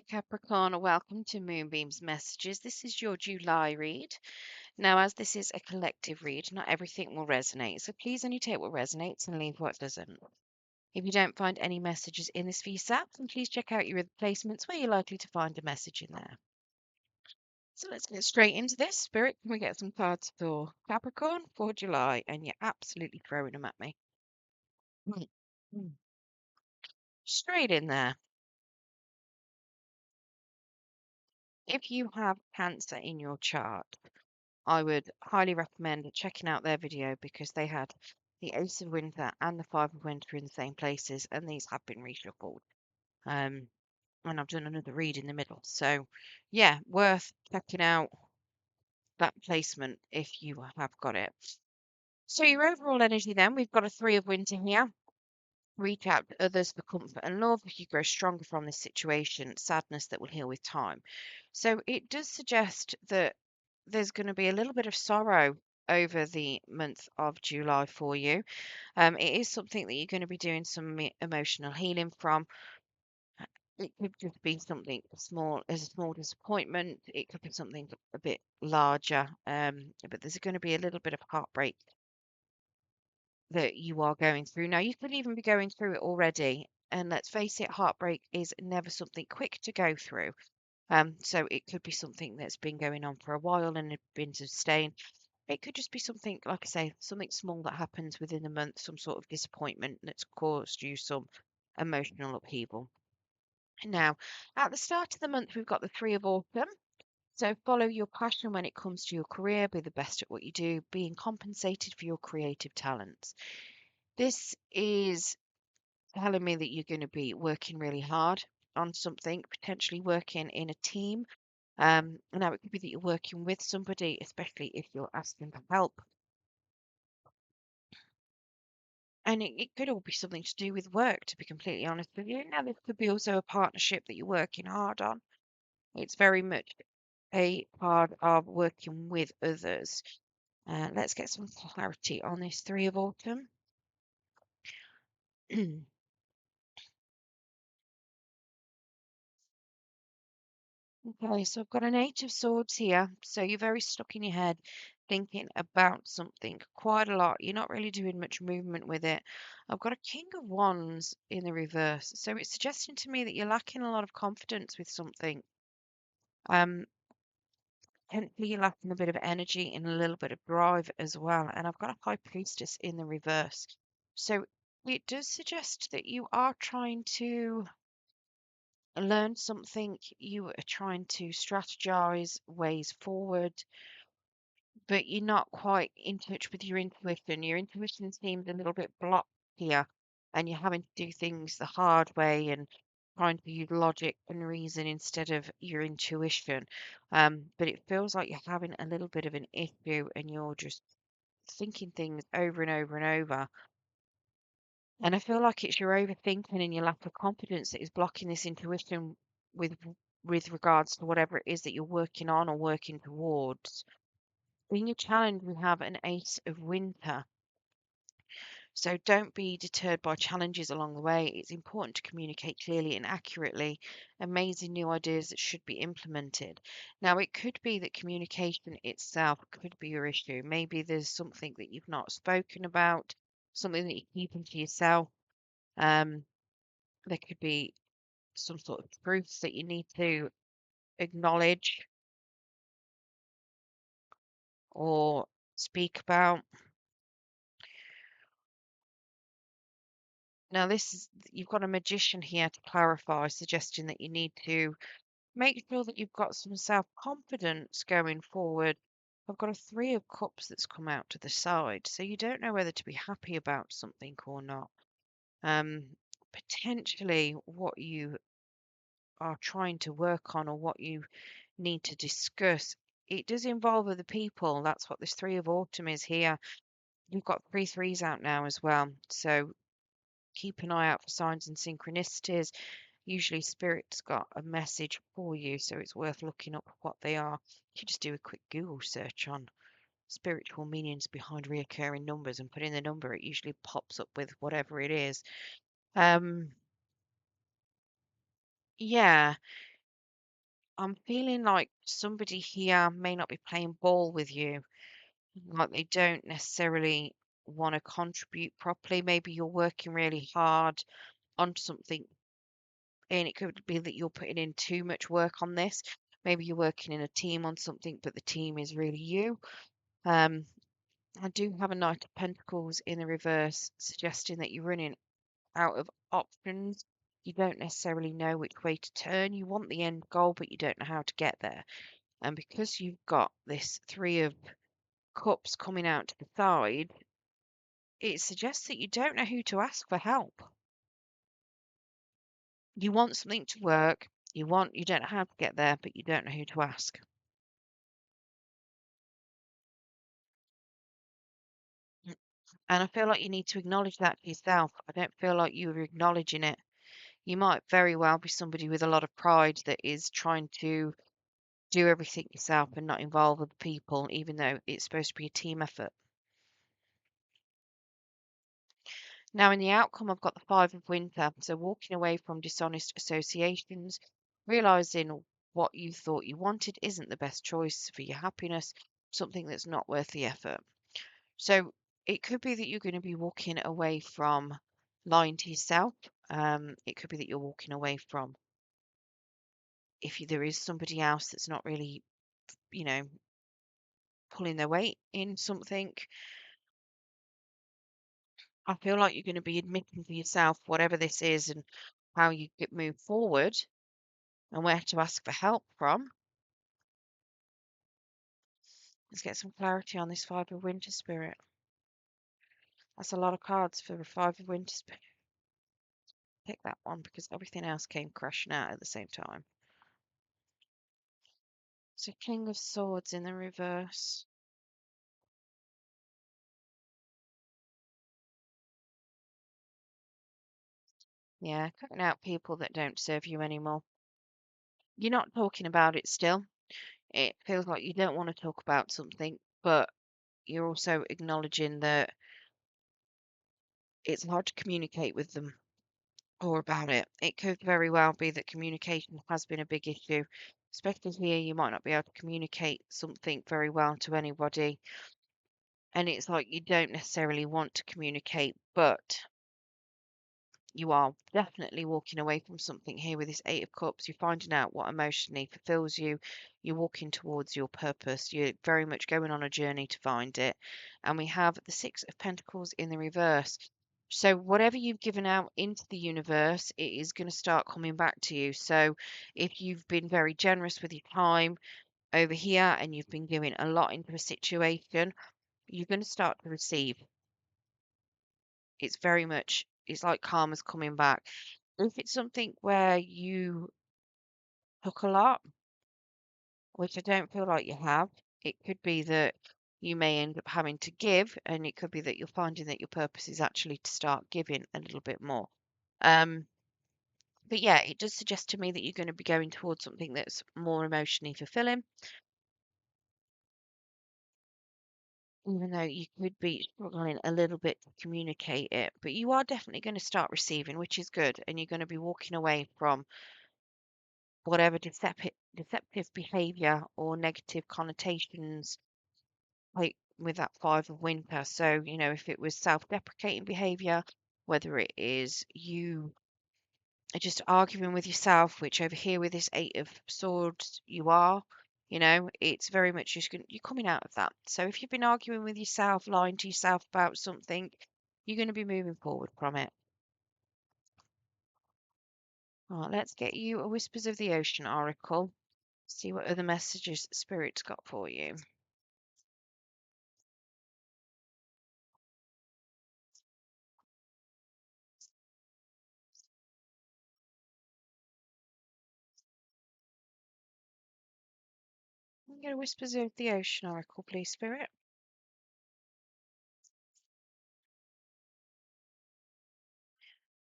Capricorn, welcome to Moonbeam's Messages. This is your July read. Now, as this is a collective read, not everything will resonate, so please only take what resonates and leave what doesn't. If you don't find any messages in this VSAP, then please check out your other placements where you're likely to find a message in there. So let's get straight into this. Spirit, can we get some cards for Capricorn for July? And you're absolutely throwing them at me. Mm, mm. Straight in there. If you have Cancer in your chart, I would highly recommend checking out their video because they had the Ace of Winter and the Five of Winter in the same places, and these have been reshuffled. And I've done another read in the middle. So, yeah, worth checking out that placement if you have got it. So, your overall energy then, we've got a Three of Winter here. Reach out to others for comfort and love. You grow stronger from this situation, sadness that will heal with time. So, it does suggest that there's going to be a little bit of sorrow over the month of July for you. It is something that you're going to be doing some emotional healing from. It could just be something small as a small disappointment. It could be something a bit larger. But there's going to be a little bit of heartbreak that you are going through. Now, you could even be going through it already. And let's face it, heartbreak is never something quick to go through. So it could be something that's been going on for a while and had been sustained. It could just be something, like I say, something small that happens within the month, some sort of disappointment that's caused you some emotional upheaval. Now, at the start of the month, we've got the Three of Autumn. So follow your passion when it comes to your career, be the best at what you do, being compensated for your creative talents. This is telling me that you're going to be working really hard on something, potentially working in a team. Now it could be that you're working with somebody, especially if you're asking for help. And it could all be something to do with work, to be completely honest with you. Now, this could be also a partnership that you're working hard on. It's very much a part of working with others. Let's get some clarity on this Three of Autumn. Okay, so I've got an Eight of Swords here. So you're very stuck in your head thinking about something quite a lot. You're not really doing much movement with it. I've got a King of Wands in the reverse. So it's suggesting to me that you're lacking a lot of confidence with something. Um, Potentially you're lacking a bit of energy and a little bit of drive as well. And I've got a High Priestess in the reverse. So it does suggest that you are trying to learn something, you are trying to strategize ways forward, but you're not quite in touch with your intuition. Your intuition seems a little bit blocked here, and you're having to do things the hard way and trying to use logic and reason instead of your intuition. But it feels like you're having a little bit of an issue and you're just thinking things over and over and over. And I feel like it's your overthinking and your lack of confidence that is blocking this intuition with with regards to whatever it is that you're working on or working towards. Being a challenge, we have an Ace of Winter. So don't be deterred by challenges along the way. It's important to communicate clearly and accurately, amazing new ideas that should be implemented. Now, it could be that communication itself could be your issue. Maybe there's something that you've not spoken about, something that you're keeping to yourself. Um, there could be some sort of truths that you need to acknowledge or speak about. Now, this is you've got a magician here to clarify, suggesting that you need to make sure that you've got some self-confidence going forward. I've got a Three of Cups that's come out to the side, so you don't know whether to be happy about something or not. Potentially what you are trying to work on or what you need to discuss, it does involve other people. That's what this Three of Autumn is here. You've got three threes out now as well. So keep an eye out for signs and synchronicities. Usually Spirit's got a message for you, so it's worth looking up what they are. You just do a quick Google search on spiritual meanings behind reoccurring numbers and put in the number. It usually pops up with whatever it is. Um, yeah. I'm feeling like somebody here may not be playing ball with you, like they don't necessarily want to contribute properly. Maybe you're working really hard on something, and it could be that you're putting in too much work on this. Maybe you're working in a team on something, but the team is really you. Um, I do have a Knight of Pentacles in the reverse, suggesting that you're running out of options. You don't necessarily know which way to turn. You want the end goal, but you don't know how to get there. And because you've got this Three of Cups coming out to the side, it suggests that you don't know who to ask for help. You want something to work, you don't know how to get there, but you don't know who to ask. Mm. And I feel like you need to acknowledge that to yourself. I don't feel like you were acknowledging it. You might very well be somebody with a lot of pride that is trying to do everything yourself and not involve other people, even though it's supposed to be a team effort. Now, in the outcome, I've got the Five of Winter. So, walking away from dishonest associations, realizing what you thought you wanted isn't the best choice for your happiness, something that's not worth the effort. So, it could be that you're going to be walking away from lying to yourself. It could be that you're walking away from if there is somebody else that's not really, you know, pulling their weight in something. I feel like you're going to be admitting to yourself whatever this is and how you get move forward and where to ask for help from. Let's get some clarity on this Five of Winter Spirit. That's a lot of cards for a Five of Winter Spirit. Pick that one because everything else came crashing out at the same time. So King of Swords in the reverse. Yeah, cutting out people that don't serve you anymore. You're not talking about it still. It feels like you don't want to talk about something, but you're also acknowledging that it's hard to communicate with them or about it. It could very well be that communication has been a big issue, especially here. You might not be able to communicate something very well to anybody, and it's like you don't necessarily want to communicate, but you are definitely walking away from something here with this Eight of Cups. You're finding out what emotionally fulfills you. You're walking towards your purpose. You're very much going on a journey to find it. And we have the Six of Pentacles in the reverse. So, whatever you've given out into the universe, it is going to start coming back to you. So, if you've been very generous with your time over here and you've been giving a lot into a situation, you're going to start to receive. It's very much, it's like karma's coming back. If it's something where you took a lot, which I don't feel like you have, it could be that you may end up having to give, and it could be that you're finding that your purpose is actually to start giving a little bit more. Um, but yeah, it does suggest to me that you're going to be going towards something that's more emotionally fulfilling, even though you could be struggling a little bit to communicate it. But you are definitely going to start receiving, which is good, and you're going to be walking away from whatever deceptive behavior or negative connotations, like with that Five of Winter. So, if it was self-deprecating behavior, whether it is you are just arguing with yourself, which over here with this Eight of Swords, you are, it's very much just you're coming out of that. So if you've been arguing with yourself, lying to yourself about something, you're going to be moving forward from it. All right, let's get you a Whispers of the Ocean oracle. See what other messages Spirit's got for you. I'm going to Whispers of the Ocean oracle, please, Spirit.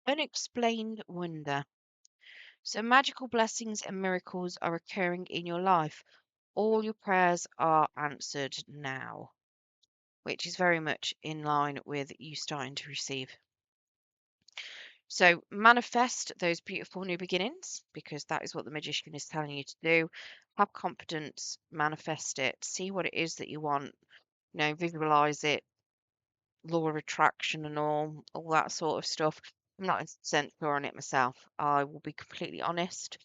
Unexplained wonder. So magical blessings and miracles are occurring in your life. All your prayers are answered now, which is very much in line with you starting to receive. So manifest those beautiful new beginnings because that is what the magician is telling you to do. Have confidence, manifest it, see what it is that you want, visualize it, law of attraction and all that sort of stuff. I'm not 100% sure on it myself. I will be completely honest.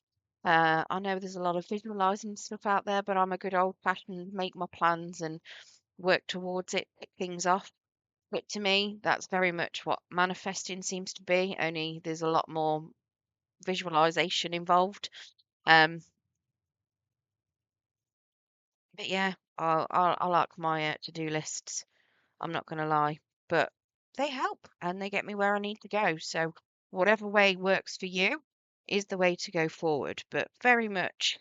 I know there's a lot of visualizing stuff out there, but I'm a good old fashioned make my plans and work towards it, pick things off. But to me, that's very much what manifesting seems to be, only there's a lot more visualization involved. Um, but yeah, I like my to-do lists. I'm not going to lie, but they help and they get me where I need to go. So whatever way works for you is the way to go forward. But very much,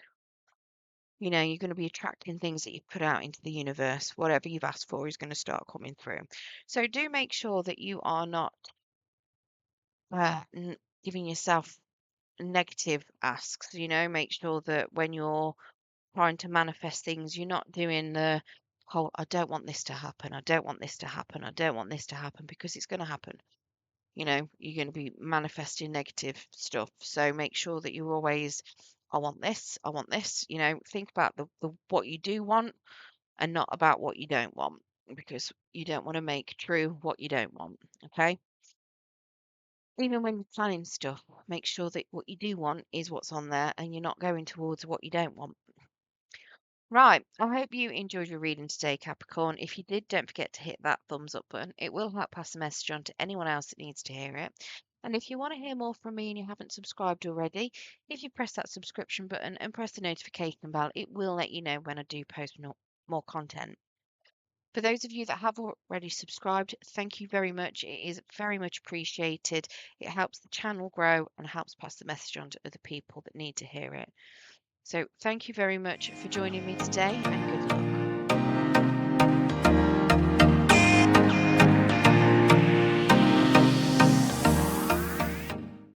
you're going to be attracting things that you put out into the universe. Whatever you've asked for is going to start coming through. So do make sure that you are not giving yourself negative asks. Make sure that when you're trying to manifest things, you're not doing the whole, I don't want this to happen. I don't want this to happen. I don't want this to happen because it's going to happen. You're going to be manifesting negative stuff. So make sure that you're always, I want this. I want this. Think about the what you do want and not about what you don't want because you don't want to make true what you don't want. Okay. Even when you're planning stuff, make sure that what you do want is what's on there and you're not going towards what you don't want. Right. I hope you enjoyed your reading today, Capricorn. If you did, don't forget to hit that thumbs up button. It will help pass the message on to anyone else that needs to hear it. And if you want to hear more from me and you haven't subscribed already, if you press that subscription button and press the notification bell, it will let you know when I do post more content. For those of you that have already subscribed, thank you very much. It is very much appreciated. It helps the channel grow and helps pass the message on to other people that need to hear it. So thank you very much for joining me today and good luck.